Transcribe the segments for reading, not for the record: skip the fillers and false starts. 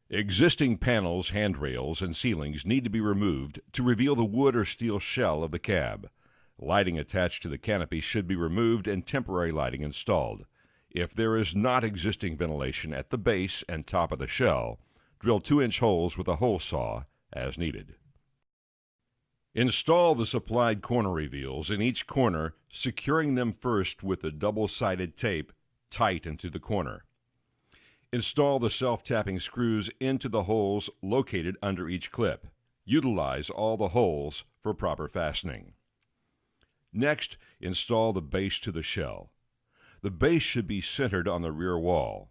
Existing panels, handrails, and ceilings need to be removed to reveal the wood or steel shell of the cab. Lighting attached to the canopy should be removed and temporary lighting installed. If there is not existing ventilation at the base and top of the shell, drill 2-inch holes with a hole saw as needed. Install the supplied corner reveals in each corner, securing them first with the double-sided tape tight into the corner. Install the self-tapping screws into the holes located under each clip. Utilize all the holes for proper fastening. Next, install the base to the shell. The base should be centered on the rear wall.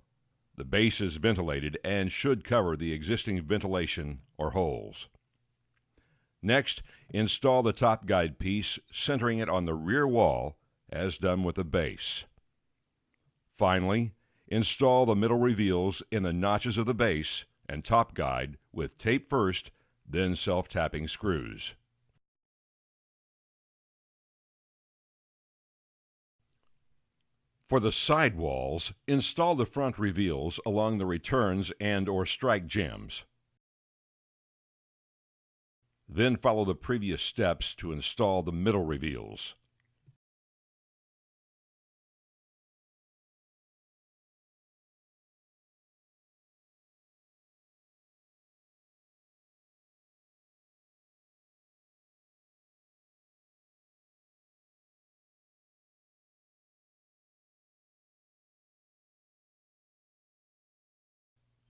The base is ventilated and should cover the existing ventilation or holes. Next, install the top guide piece, centering it on the rear wall, as done with the base. Finally, install the middle reveals in the notches of the base and top guide with tape first, then self-tapping screws. For the side walls, install the front reveals along the returns and/or strike jambs. Then follow the previous steps to install the middle reveals.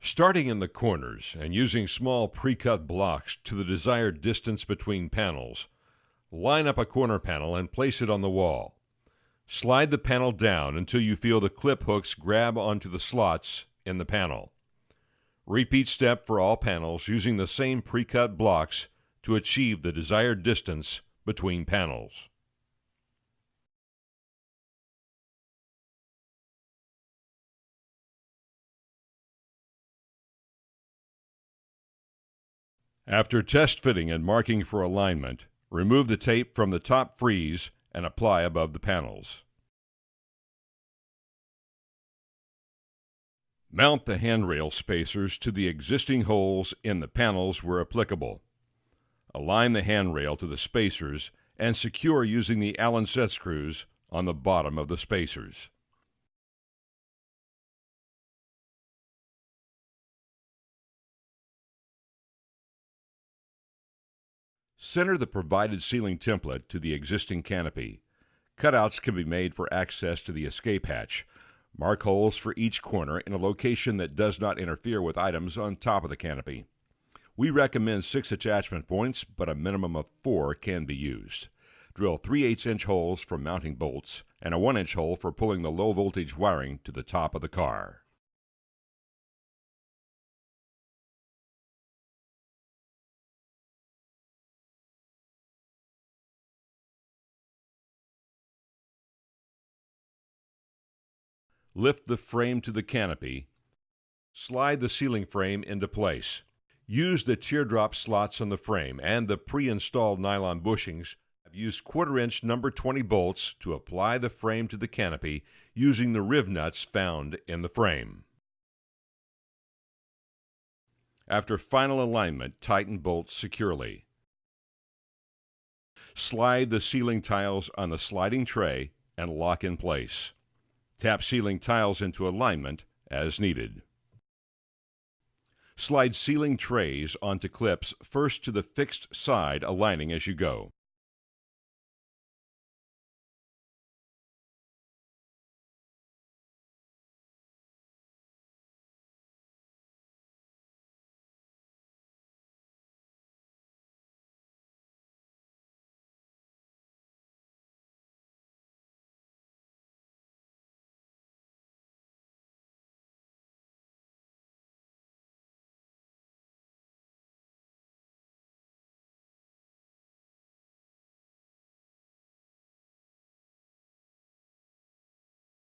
Starting in the corners and using small pre-cut blocks to the desired distance between panels, line up a corner panel and place it on the wall. Slide the panel down until you feel the clip hooks grab onto the slots in the panel. Repeat step for all panels using the same pre-cut blocks to achieve the desired distance between panels. After test fitting and marking for alignment, remove the tape from the top frieze and apply above the panels. Mount the handrail spacers to the existing holes in the panels where applicable. Align the handrail to the spacers and secure using the Allen set screws on the bottom of the spacers. Center the provided ceiling template to the existing canopy. Cutouts can be made for access to the escape hatch. Mark holes for each corner in a location that does not interfere with items on top of the canopy. We recommend 6 attachment points, but a minimum of 4 can be used. Drill 3/8-inch holes for mounting bolts and a 1-inch hole for pulling the low-voltage wiring to the top of the car. Lift the frame to the canopy. Slide the ceiling frame into place. Use the teardrop slots on the frame and the pre-installed nylon bushings. I've used 1/4-inch number 20 bolts to apply the frame to the canopy using the riv nuts found in the frame. After final alignment, tighten bolts securely. Slide the ceiling tiles on the sliding tray and lock in place. Tap ceiling tiles into alignment as needed. Slide ceiling trays onto clips first to the fixed side, aligning as you go.